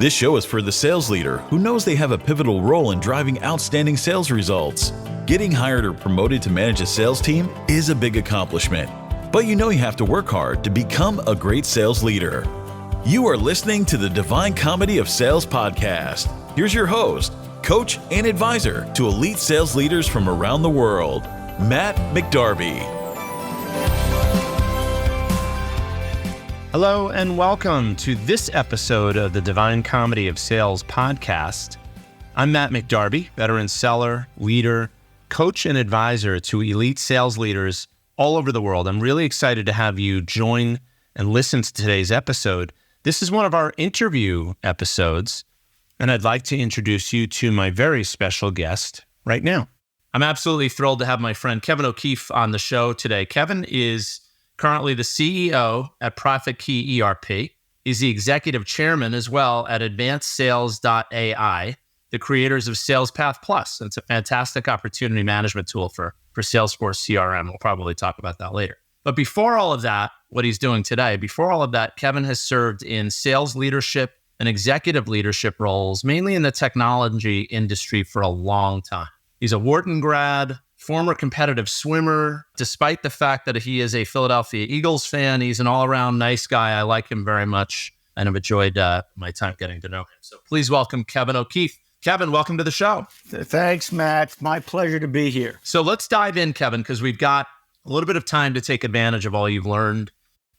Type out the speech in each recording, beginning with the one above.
This show is for the sales leader who knows they have a pivotal role in driving outstanding sales results. Getting hired or promoted to manage a sales team is a big accomplishment, but you know you have to work hard to become a great sales leader. You are listening to the Divine Comedy of Sales podcast. Here's your host, coach, and advisor to elite sales leaders from around the world, Matt McDarby. Hello and welcome to this episode of the Divine Comedy of Sales podcast. I'm Matt McDarby, veteran seller, leader, coach, and advisor to elite sales leaders all over the world. I'm really excited to have you join and listen to today's episode. This is one of our interview episodes, and I'd like to introduce you to my very special guest right now. I'm absolutely thrilled to have my friend Kevin O'Keefe on the show today. Kevin is currently the CEO at Profit Key ERP. He's the executive chairman as well at AdvancedSales.ai, the creators of SalesPath Plus. It's a fantastic opportunity management tool for Salesforce CRM. We'll probably talk about that later. But before all of that, what he's doing today, before all of that, Kevin has served in sales leadership and executive leadership roles, mainly in the technology industry for a long time. He's a Wharton grad, former competitive swimmer. Despite the fact that he is a Philadelphia Eagles fan, he's an all-around nice guy. I like him very much, and I've enjoyed my time getting to know him. So please welcome Kevin O'Keefe. Kevin, welcome to the show. Thanks, Matt. It's my pleasure to be here. So let's dive in, Kevin, because we've got a little bit of time to take advantage of all you've learned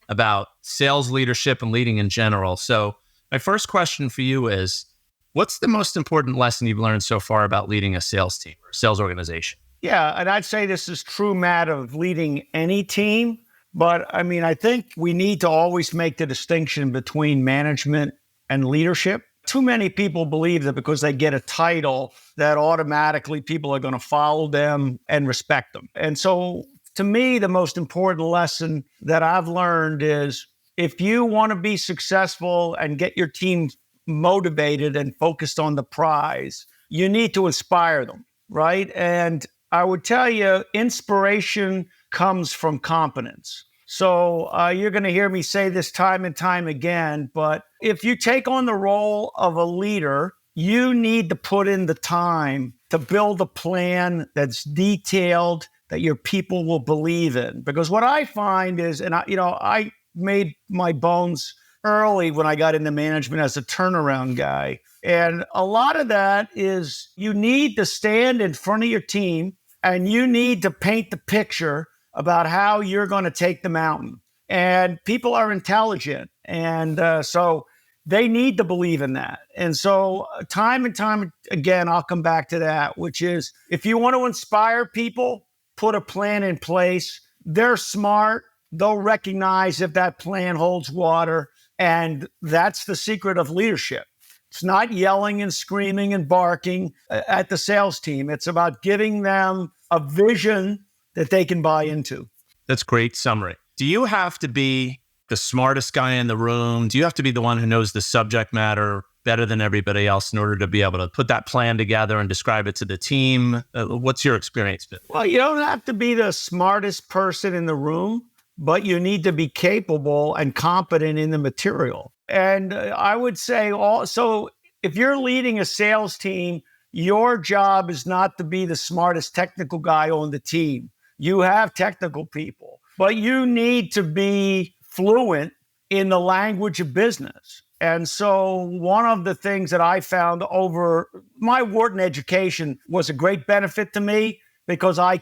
about sales leadership and leading in general. So my first question for you is, what's the most important lesson you've learned so far about leading a sales team or a sales organization? Yeah, and I'd say this is true, Matt, of leading any team. But I think we need to always make the distinction between management and leadership. Too many people believe that because they get a title, that automatically people are going to follow them and respect them. And so to me, the most important lesson that I've learned is if you want to be successful and get your team motivated and focused on the prize, you need to inspire them, right? And I would tell you, inspiration comes from competence. So you're going to hear me say this time and time again, but if you take on the role of a leader, you need to put in the time to build a plan that's detailed, that your people will believe in. Because what I find is, and I made my bones early when I got into management as a turnaround guy. And a lot of that is you need to stand in front of your team and you need to paint the picture about how you're going to take the mountain. And people are intelligent. And so they need to believe in that. And so time and time again, I'll come back to that, which is if you want to inspire people, put a plan in place. They're smart. They'll recognize if that plan holds water. And that's the secret of leadership. It's not yelling and screaming and barking at the sales team. It's about giving them a vision that they can buy into. That's great summary. Do you have to be the smartest guy in the room? Do you have to be the one who knows the subject matter better than everybody else in order to be able to put that plan together and describe it to the team? What's your experience been? Well, you don't have to be the smartest person in the room, but you need to be capable and competent in the material. And I would say also, if you're leading a sales team, your job is not to be the smartest technical guy on the team. You have technical people, but you need to be fluent in the language of business. And so one of the things that I found over my Wharton education was a great benefit to me because I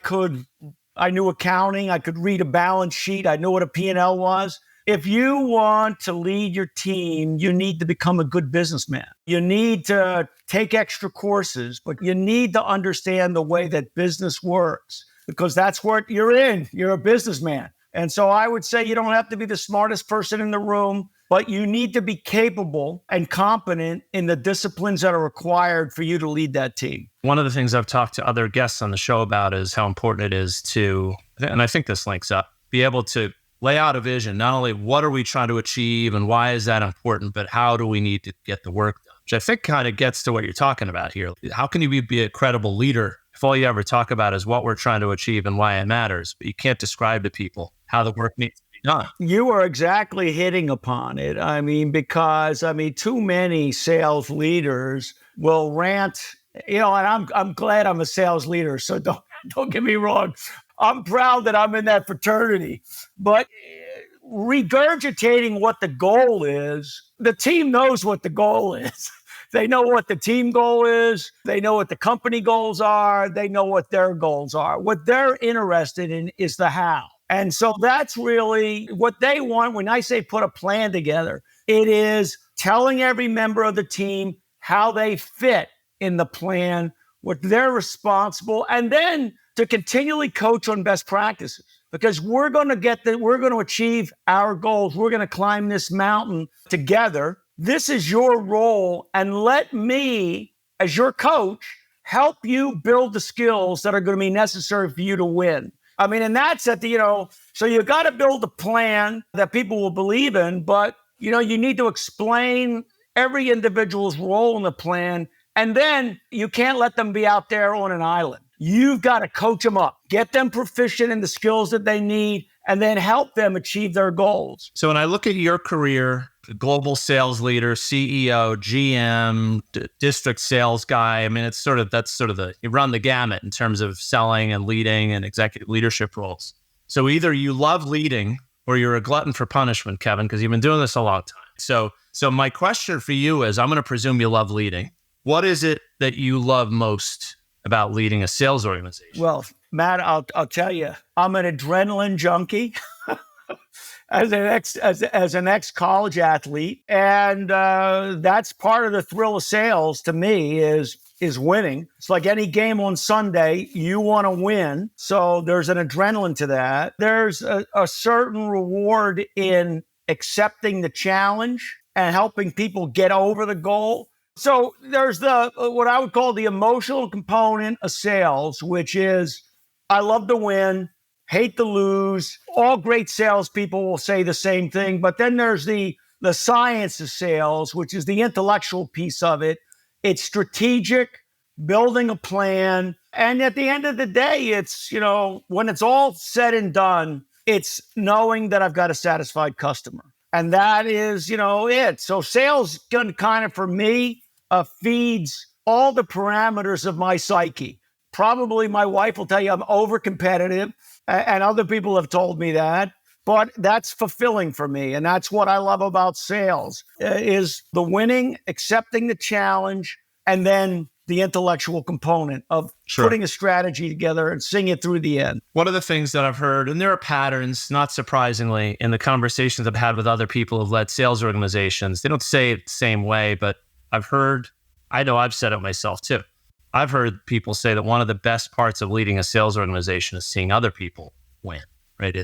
knew accounting, I could read a balance sheet, I knew what a P&L was. If you want to lead your team, you need to become a good businessman. You need to take extra courses, but you need to understand the way that business works because that's what you're in. You're a businessman. And so I would say you don't have to be the smartest person in the room, but you need to be capable and competent in the disciplines that are required for you to lead that team. One of the things I've talked to other guests on the show about is how important it is to, and I think this links up, be able to lay out a vision. Not only what are we trying to achieve and why is that important, but how do we need to get the work done? Which I think kind of gets to what you're talking about here. How can you be a credible leader if all you ever talk about is what we're trying to achieve and why it matters, but you can't describe to people how the work needs to be You are exactly hitting upon it. I mean, because too many sales leaders will rant, and I'm glad I'm a sales leader. So don't get me wrong. I'm proud that I'm in that fraternity, but regurgitating what the goal is, the team knows what the goal is. They know what the team goal is. They know what the company goals are. They know what their goals are. What they're interested in is the how. And so that's really what they want. When I say put a plan together, it is telling every member of the team how they fit in the plan, what they're responsible, and then to continually coach on best practices. Because we're going to achieve our goals. We're going to climb this mountain together. This is your role, and let me, as your coach, help you build the skills that are going to be necessary for you to win. And that's so you got to build a plan that people will believe in, but, you need to explain every individual's role in the plan, and then you can't let them be out there on an island. You've got to coach them up, get them proficient in the skills that they need, and then help them achieve their goals. So when I look at your career, global sales leader, CEO, GM, district sales guy, you run the gamut in terms of selling and leading and executive leadership roles. So either you love leading or you're a glutton for punishment, Kevin, because you've been doing this a long time. So my question for you is, I'm going to presume you love leading. What is it that you love most about leading a sales organization? Well, Matt, I'll tell you, I'm an adrenaline junkie as an ex-college athlete, and that's part of the thrill of sales to me is winning. It's like any game on Sunday, you want to win, so there's an adrenaline to that. There's a certain reward in accepting the challenge and helping people get over the goal. So there's what I would call the emotional component of sales, which is I love to win, hate to lose. All great salespeople will say the same thing. But then there's the science of sales, which is the intellectual piece of it. It's strategic, building a plan. And at the end of the day, it's, when it's all said and done, it's knowing that I've got a satisfied customer. And that is, it. So sales kind of, for me, feeds all the parameters of my psyche. Probably my wife will tell you I'm over-competitive, and other people have told me that. But that's fulfilling for me, and that's what I love about sales, is the winning, accepting the challenge, and then the intellectual component of putting a strategy together and seeing it through the end. One of the things that I've heard, and there are patterns, not surprisingly, in the conversations I've had with other people who've led sales organizations, they don't say it the same way, but I know I've said it myself too. I've heard people say that one of the best parts of leading a sales organization is seeing other people win, right?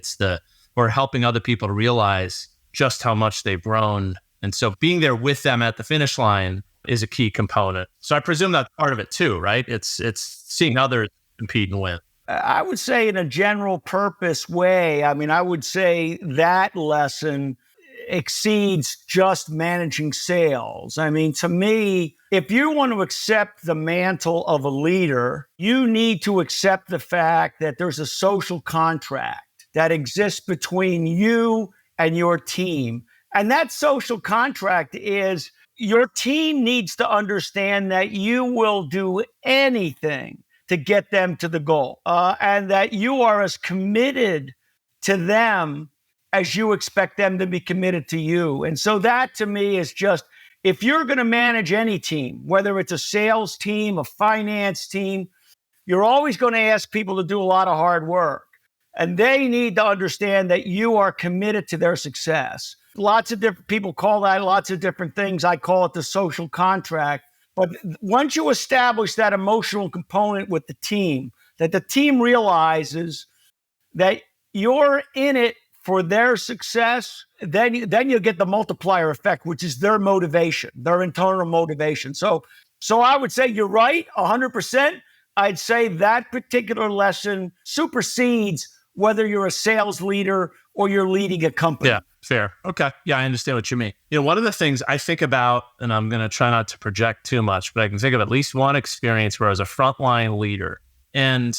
Or helping other people to realize just how much they've grown. And so being there with them at the finish line is a key component. So I presume that's part of it too, right? It's seeing others compete and win. I would say in a general purpose way, I would say that lesson exceeds just managing sales. To me, if you want to accept the mantle of a leader, you need to accept the fact that there's a social contract that exists between you and your team. And that social contract is your team needs to understand that you will do anything to get them to the goal, and that you are as committed to them as you expect them to be committed to you. And so that to me is just, if you're going to manage any team, whether it's a sales team, a finance team, you're always going to ask people to do a lot of hard work. And they need to understand that you are committed to their success. Lots of different people call that lots of different things. I call it the social contract. But once you establish that emotional component with the team, that the team realizes that you're in it for their success, then you get the multiplier effect, which is their motivation, their internal motivation. So I would say you're right, 100%. I'd say that particular lesson supersedes whether you're a sales leader or you're leading a company. Yeah, fair. Okay. Yeah, I understand what you mean. One of the things I think about, and I'm going to try not to project too much, but I can think of at least one experience where I was a frontline leader. And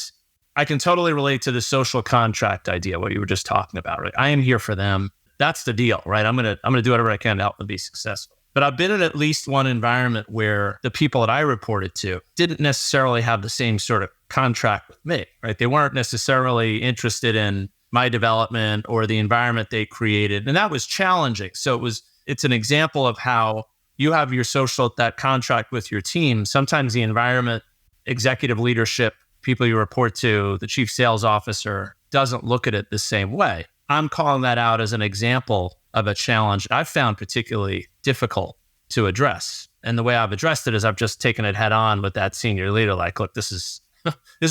I can totally relate to the social contract idea, what you were just talking about, right? I am here for them. That's the deal, right? I'm gonna do whatever I can to help them be successful. But I've been in at least one environment where the people that I reported to didn't necessarily have the same sort of contract with me, right? They weren't necessarily interested in my development or the environment they created. And that was challenging. So it's an example of how you have your that contract with your team. Sometimes the environment, executive leadership, people you report to, the chief sales officer doesn't look at it the same way. I'm calling that out as an example of a challenge I've found particularly difficult to address. And the way I've addressed it is I've just taken it head on with that senior leader. Like, look, this is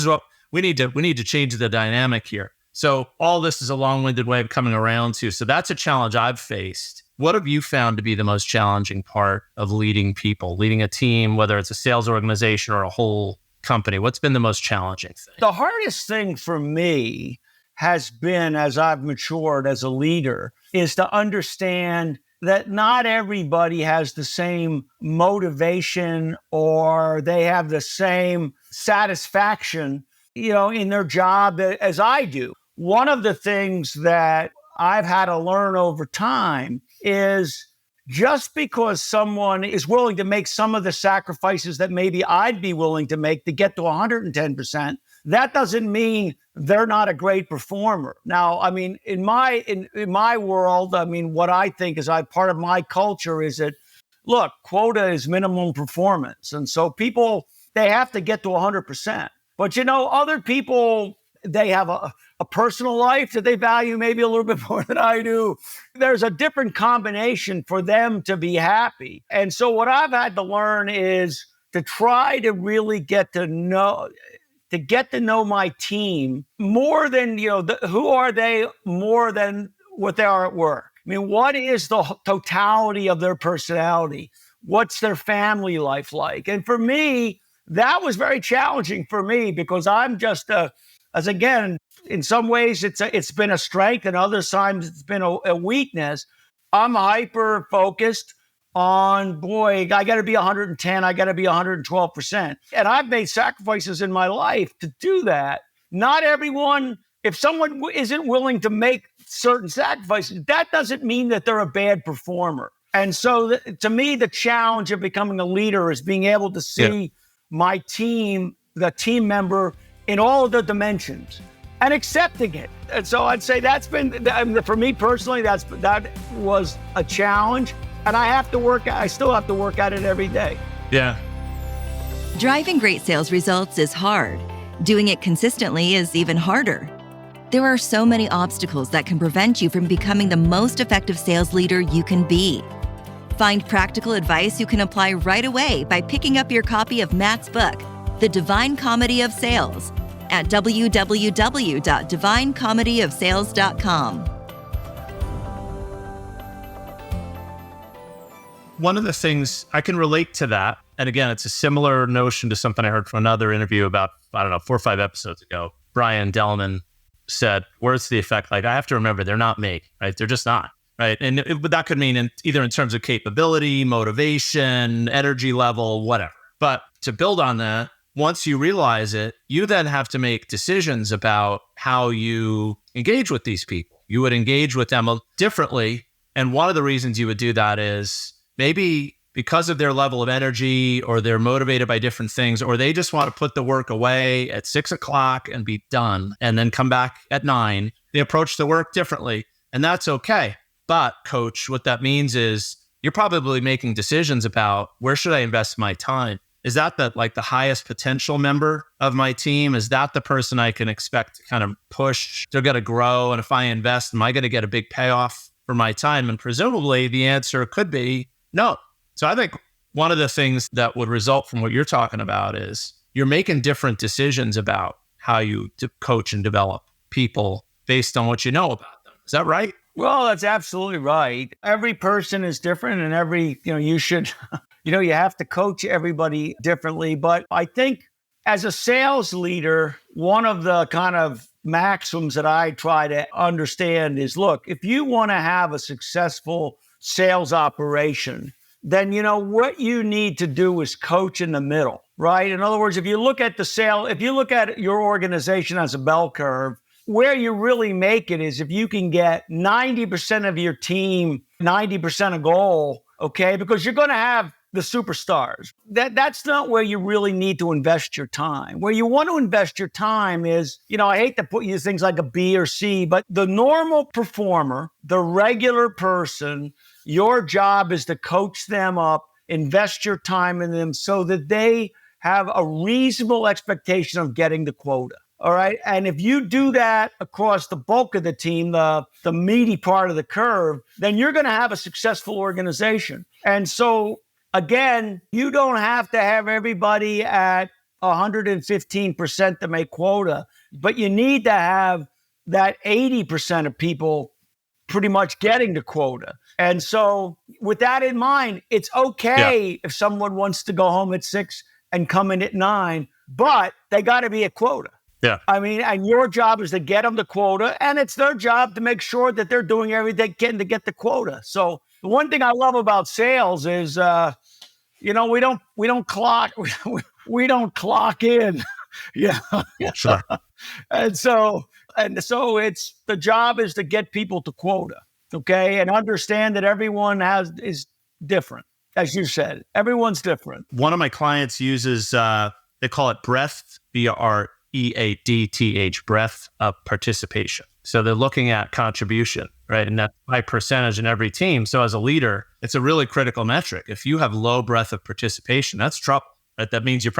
what we need to change the dynamic here. So all this is a long-winded way of coming around to. So that's a challenge I've faced. What have you found to be the most challenging part of leading people, leading a team, whether it's a sales organization or a whole company? What's been the most challenging thing? The hardest thing for me has been, as I've matured as a leader, is to understand that not everybody has the same motivation or they have the same satisfaction, in their job as I do. One of the things that I've had to learn over time is just because someone is willing to make some of the sacrifices that maybe I'd be willing to make to get to 110%, that doesn't mean they're not a great performer. Now, I mean, in my world, I mean, what I think is part of my culture is that, look, quota is minimum performance. And so people, they have to get to 100%. But, other people, they have a personal life that they value maybe a little bit more than I do. There's a different combination for them to be happy. And so what I've had to learn is to try to really get to know my team more than, who are they more than what they are at work. I mean, what is the totality of their personality? What's their family life like? And for me, that was very challenging for me because I'm just again, in some ways it's been a strength and other times it's been a weakness. I'm hyper focused on, I got to be 110, I got to be 112%. And I've made sacrifices in my life to do that. Not everyone, if someone isn't willing to make certain sacrifices, that doesn't mean that they're a bad performer. And so to me, the challenge of becoming a leader is being able to see my team, the team member, in all of the dimensions and accepting it. And so I'd say that's been, for me personally, that was a challenge. And I still have to work at it every day. Yeah. Driving great sales results is hard. Doing it consistently is even harder. There are so many obstacles that can prevent you from becoming the most effective sales leader you can be. Find practical advice you can apply right away by picking up your copy of Matt's book, The Divine Comedy of Sales, at www.divinecomedyofsales.com. One of the things I can relate to that, and again, it's a similar notion to something I heard from another interview about, 4 or 5 episodes ago. Brian Delman said, words to the effect, like, I have to remember they're not me, right? They're just not, right? And that could mean either in terms of capability, motivation, energy level, whatever. But to build on that, once you realize it, you then have to make decisions about how you engage with these people. You would engage with them differently. And one of the reasons you would do that is maybe because of their level of energy, or they're motivated by different things, or they just want to put the work away at 6 o'clock and be done and then come back at 9. They approach the work differently, and that's okay. But coach, what that means is you're probably making decisions about where should I invest my time? Is that the highest potential member of my team? Is that the person I can expect to kind of push? They're going to grow. And if I invest, am I going to get a big payoff for my time? And presumably the answer could be no. So I think one of the things that would result from what you're talking about is you're making different decisions about how you coach and develop people based on what you know about them. Is that right? Well, that's absolutely right. Every person is different, and you should, you have to coach everybody differently. But I think as a sales leader, one of the kind of maxims that I try to understand is, look, if you want to have a successful sales operation, then what you need to do is coach in the middle. right? In other words, if you look at your organization as a bell curve, where you really make it is if you can get 90% of your team, 90% a goal, okay? Because you're going to have the superstars. That's not where you really need to invest your time. Where you want to invest your time is, I hate to put you things like a B or C, but the normal performer, the regular person, your job is to coach them up, invest your time in them so that they have a reasonable expectation of getting the quota. All right. And if you do that across the bulk of the team, the meaty part of the curve, then you're going to have a successful organization. And so, again, you don't have to have everybody at 115% to make quota, but you need to have that 80% of people pretty much getting the quota. And so with that in mind, it's okay if someone wants to go home at 6 and come in at 9, but they got to be at quota. Yeah. I mean, and your job is to get them the quota, and it's their job to make sure that they're doing everything they can to get the quota. So the one thing I love about sales is, we don't clock in. Yeah. Sure. And so it's the job is to get people to quota. Okay. And understand that everyone is different. As you said, everyone's different. One of my clients uses, they call it breadth, BREADTH, breadth of participation. So they're looking at contribution, right? And that's by percentage in every team. So as a leader, it's a really critical metric. If you have low breadth of participation, that's trouble, right? That means you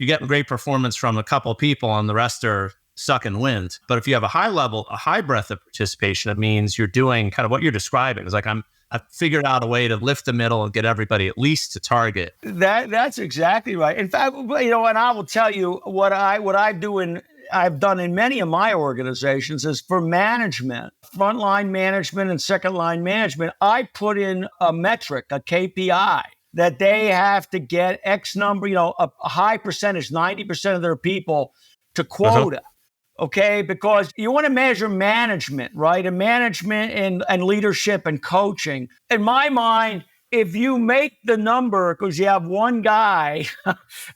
get great performance from a couple of people and the rest are sucking wind. But if you have a high breadth of participation, it means you're doing kind of what you're describing. It's like I've figured out a way to lift the middle and get everybody at least to target. That's exactly right. In fact, and I will tell you what I've done in many of my organizations is for management, frontline management and second line management, I put in a metric, a KPI, that they have to get X number, a high percentage, 90% of their people to quota. Okay, because you want to measure management, right? And management and leadership and coaching. In my mind, if you make the number because you have one guy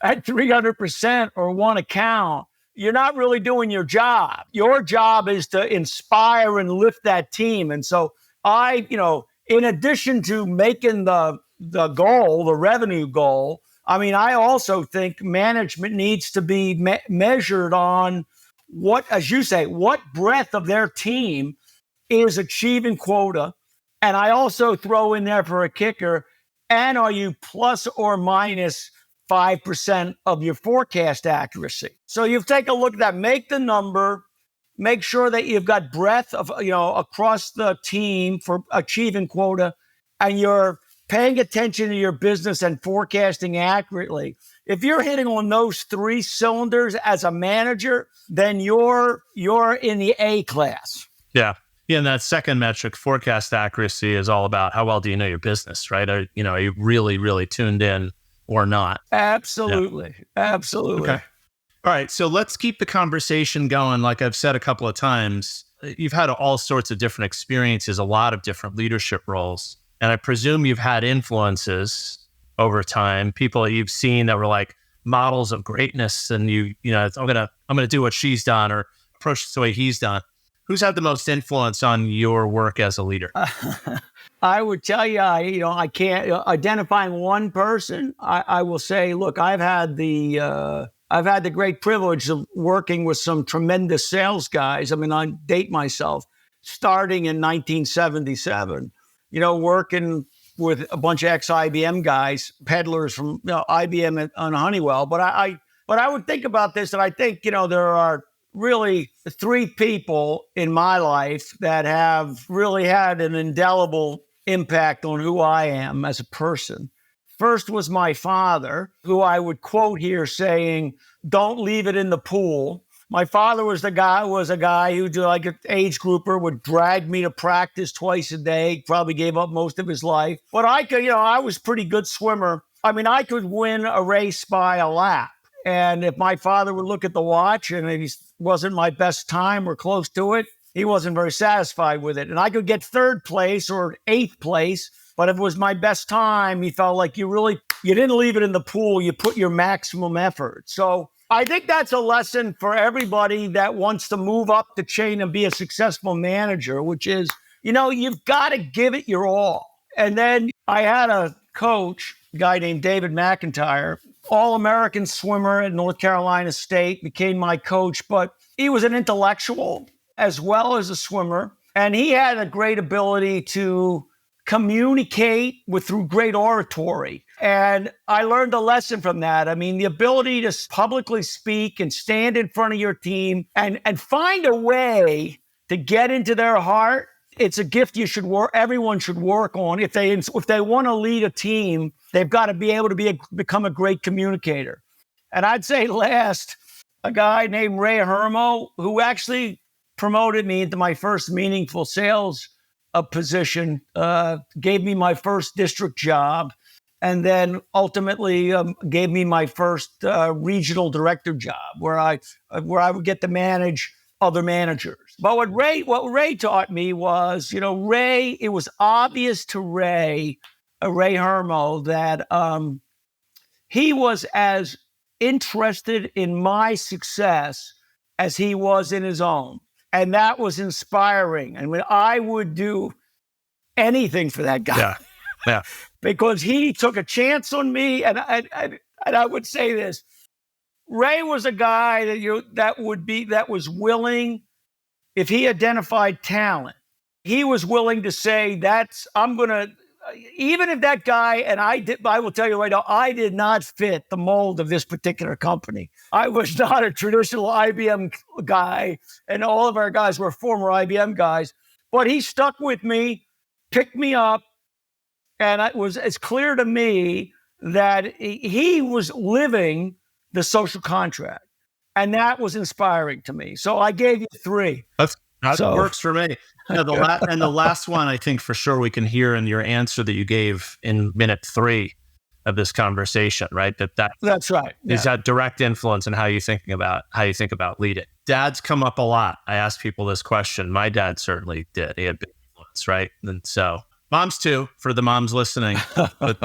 at 300% or one account, you're not really doing your job. Your job is to inspire and lift that team. And so in addition to making the goal, the revenue goal, I also think management needs to be measured on what, as you say, what breadth of their team is achieving quota. And I also throw in there for a kicker, and are you plus or minus 5% of your forecast accuracy? So you take a look at that, make the number, make sure that you've got breadth of, across the team for achieving quota, and you're paying attention to your business and forecasting accurately. If you're hitting on those 3 cylinders as a manager, then you're in the A class. Yeah. Yeah. And that second metric, forecast accuracy, is all about how well do you know your business, right? Are you really, really tuned in or not? Absolutely. Yeah. Absolutely. Okay. All right. So let's keep the conversation going. Like I've said a couple of times, you've had all sorts of different experiences, a lot of different leadership roles. And I presume you've had influences over time, people that you've seen that were like models of greatness, and I'm gonna do what she's done or approach it the way he's done. Who's had the most influence on your work as a leader? I would tell you, I can't identifying one person. I will say, look, I've had the great privilege of working with some tremendous sales guys. I date myself, starting in 1977. Working with a bunch of ex-IBM guys, peddlers from IBM and Honeywell. But I would think about this, and I think, there are really 3 people in my life that have really had an indelible impact on who I am as a person. First was my father, who I would quote here saying, "Don't leave it in the pool." My father was a guy who, like an age grouper, would drag me to practice twice a day, probably gave up most of his life. But I was a pretty good swimmer. I could win a race by a lap. And if my father would look at the watch and it wasn't my best time or close to it, he wasn't very satisfied with it. And I could get 3rd place or 8th place, but if it was my best time, he felt like you You didn't leave it in the pool. You put your maximum effort. So I think that's a lesson for everybody that wants to move up the chain and be a successful manager, which is, you've got to give it your all. And then I had a coach, a guy named David McIntyre, All-American swimmer at North Carolina State, became my coach, but he was an intellectual as well as a swimmer. And he had a great ability to communicate through great oratory. And I learned a lesson from that. I mean, the ability to publicly speak and stand in front of your team and find a way to get into their heart. It's a gift everyone should work on. If they want to lead a team, they've got to be able to become a great communicator. And I'd say last, a guy named Ray Hermo, who actually promoted me into my first meaningful sales position, gave me my first district job, and then ultimately gave me my first regional director job, where I would get to manage other managers. But what Ray taught me was, it was obvious to Ray Hermo, that he was as interested in my success as he was in his own. And that was inspiring. And when I would do anything for that guy, yeah. because he took a chance on me. And I would say this: Ray was a guy that was willing, if he identified talent, he was willing to say, even if that guy, and I will tell you right now, I did not fit the mold of this particular company. I was not a traditional IBM guy, and all of our guys were former IBM guys, but he stuck with me, picked me up, and it's clear to me that he was living the social contract. And that was inspiring to me. So I gave you 3. That works for me. The last one, I think for sure we can hear in your answer that you gave in minute 3 of this conversation, right? That's right. Is that direct influence in how you think about leading. Dads come up a lot. I ask people this question. My dad certainly did. He had big influence, right? And so moms too, for the moms listening. But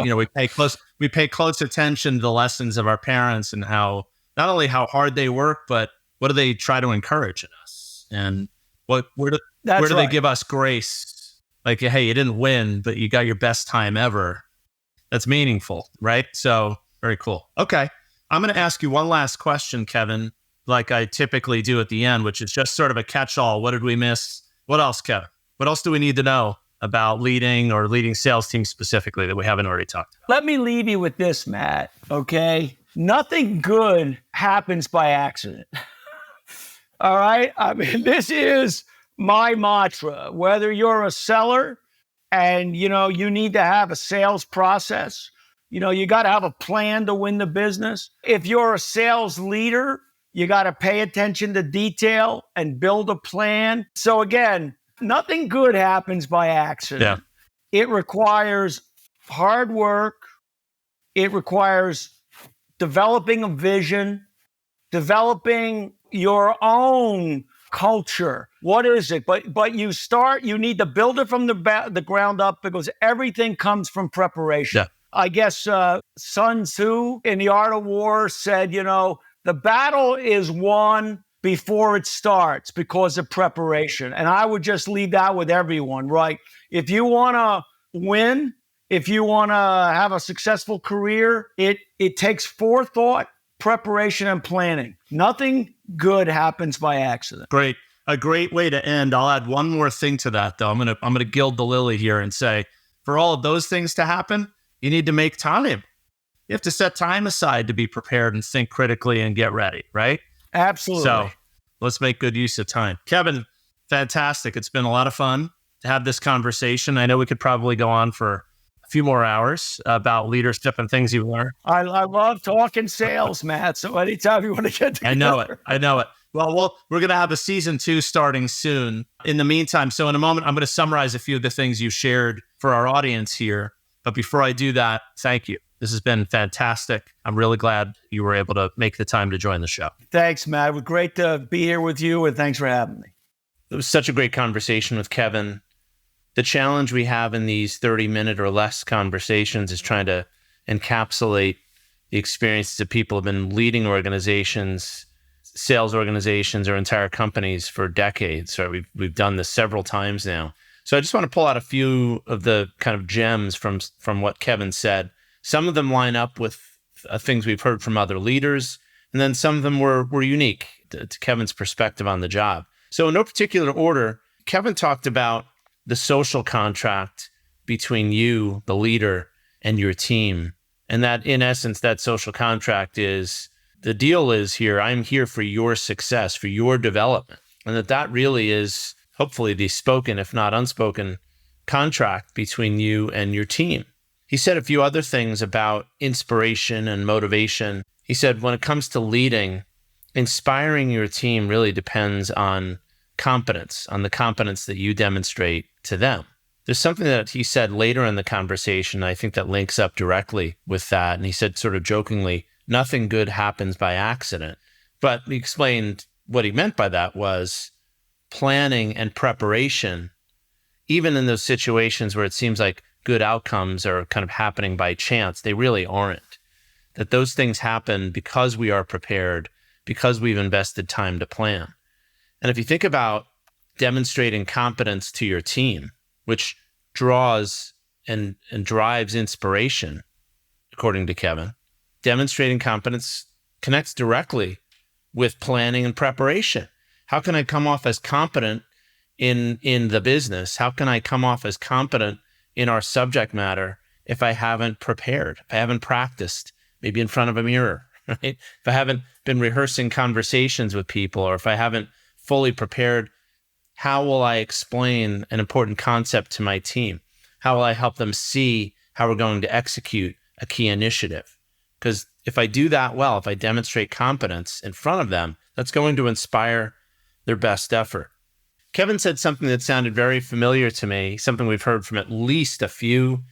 we pay close attention to the lessons of our parents and how not only how hard they work, but what do they try to encourage in us, and where do they give us grace? Like, hey, you didn't win, but you got your best time ever. That's meaningful, right? So very cool. Okay. I'm going to ask you one last question, Kevin, like I typically do at the end, which is just sort of a catch-all. What did we miss? What else, Kevin? What else do we need to know about leading sales teams specifically that we haven't already talked about? Let me leave you with this, Matt, okay? Nothing good happens by accident. All right? I mean, this is my mantra. Whether you're a seller and, you need to have a sales process, you got to have a plan to win the business. If you're a sales leader, you got to pay attention to detail and build a plan. So again, nothing good happens by accident. Yeah. It requires hard work. It requires developing a vision, developing your own culture. What is it? But you need to build it from the ground up, because everything comes from preparation. Yeah. I guess Sun Tzu in The Art of War said, the battle is won before it starts because of preparation. And I would just leave that with everyone, right? If you want to win, if you want to have a successful career, it takes forethought, preparation, and planning. Nothing good happens by accident. Great. A great way to end. I'll add one more thing to that, though. I'm gonna gild the lily here and say, for all of those things to happen, you need to make time. You have to set time aside to be prepared and think critically and get ready, right? Absolutely. So let's make good use of time. Kevin, fantastic. It's been a lot of fun to have this conversation. I know we could probably go on for a few more hours about leadership and things you've learned. I love talking sales, Matt. So anytime you want to get together. I know it. Well, we're going to have a season 2 starting soon. In the meantime, so in a moment, I'm going to summarize a few of the things you shared for our audience here. But before I do that, thank you. This has been fantastic. I'm really glad you were able to make the time to join the show. Thanks, Matt. It was great to be here with you, and thanks for having me. It was such a great conversation with Kevin. The challenge we have in these 30-minute or less conversations is trying to encapsulate the experiences of people who have been leading organizations, sales organizations, or entire companies for decades. So we've done this several times now. So I just want to pull out a few of the kind of gems from what Kevin said. Some of them line up with things we've heard from other leaders, and then some of them were unique to Kevin's perspective on the job. So in no particular order, Kevin talked about the social contract between you, the leader, and your team. And that, in essence, that social contract is, the deal is here, I'm here for your success, for your development. And that really is hopefully the spoken, if not unspoken, contract between you and your team. He said a few other things about inspiration and motivation. He said, when it comes to leading, inspiring your team really depends on competence, on the competence that you demonstrate to them. There's something that he said later in the conversation, I think that links up directly with that. And he said sort of jokingly, nothing good happens by accident. But he explained what he meant by that was planning and preparation, even in those situations where it seems like good outcomes are kind of happening by chance, they really aren't. That those things happen because we are prepared, because we've invested time to plan. And if you think about demonstrating competence to your team, which draws and drives inspiration, according to Kevin, demonstrating competence connects directly with planning and preparation. How can I come off as competent in the business? How can I come off as competent in our subject matter if I haven't prepared, if I haven't practiced, maybe in front of a mirror, right? If I haven't been rehearsing conversations with people, or if I haven't fully prepared, how will I explain an important concept to my team? How will I help them see how we're going to execute a key initiative? Because if I do that well, if I demonstrate competence in front of them, that's going to inspire their best effort. Kevin said something that sounded very familiar to me, something we've heard from at least a few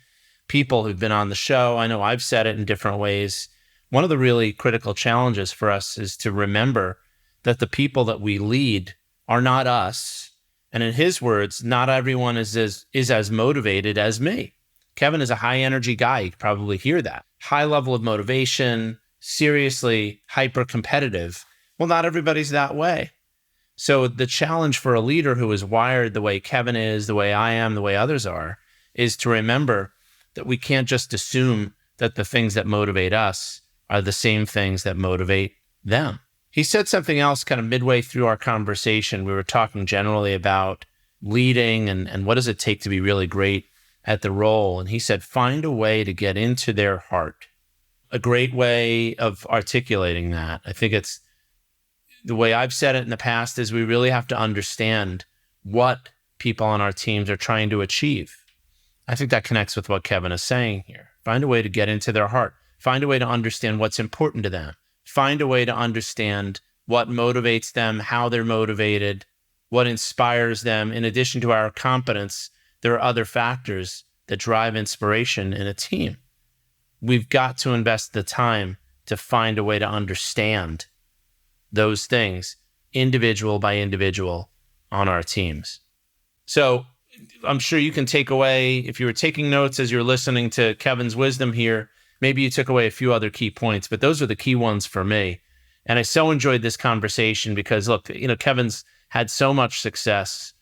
people who've been on the show. I know I've said it in different ways. One of the really critical challenges for us is to remember that the people that we lead are not us. And in his words, not everyone is as motivated as me. Kevin is a high energy guy. You can probably hear that. High level of motivation, seriously hyper competitive. Well, not everybody's that way. So the challenge for a leader who is wired the way Kevin is, the way I am, the way others are, is to remember that we can't just assume that the things that motivate us are the same things that motivate them. He said something else kind of midway through our conversation. We were talking generally about leading and what does it take to be really great at the role. And he said, find a way to get into their heart. A great way of articulating that. I think it's the way I've said it in the past is we really have to understand what people on our teams are trying to achieve. I think that connects with what Kevin is saying here. Find a way to get into their heart. Find a way to understand what's important to them. Find a way to understand what motivates them, how they're motivated, what inspires them. In addition to our competence, there are other factors that drive inspiration in a team. We've got to invest the time to find a way to understand those things, individual by individual, on our teams. So I'm sure you can take away, if you were taking notes as you're listening to Kevin's wisdom here, maybe you took away a few other key points, but those are the key ones for me. And I so enjoyed this conversation because, look, Kevin's had so much success,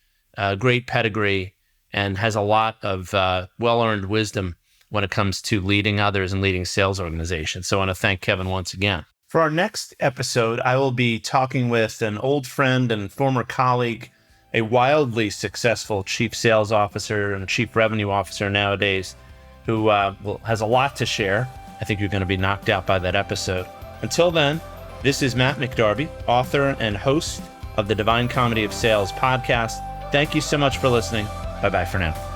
great pedigree, and has a lot of well-earned wisdom when it comes to leading others and leading sales organizations. So I want to thank Kevin once again. For our next episode, I will be talking with an old friend and former colleague, a wildly successful chief sales officer and chief revenue officer nowadays, who has a lot to share. I think you're going to be knocked out by that episode. Until then, this is Matt McDarby, author and host of the Divine Comedy of Sales podcast. Thank you so much for listening. Bye-bye for now.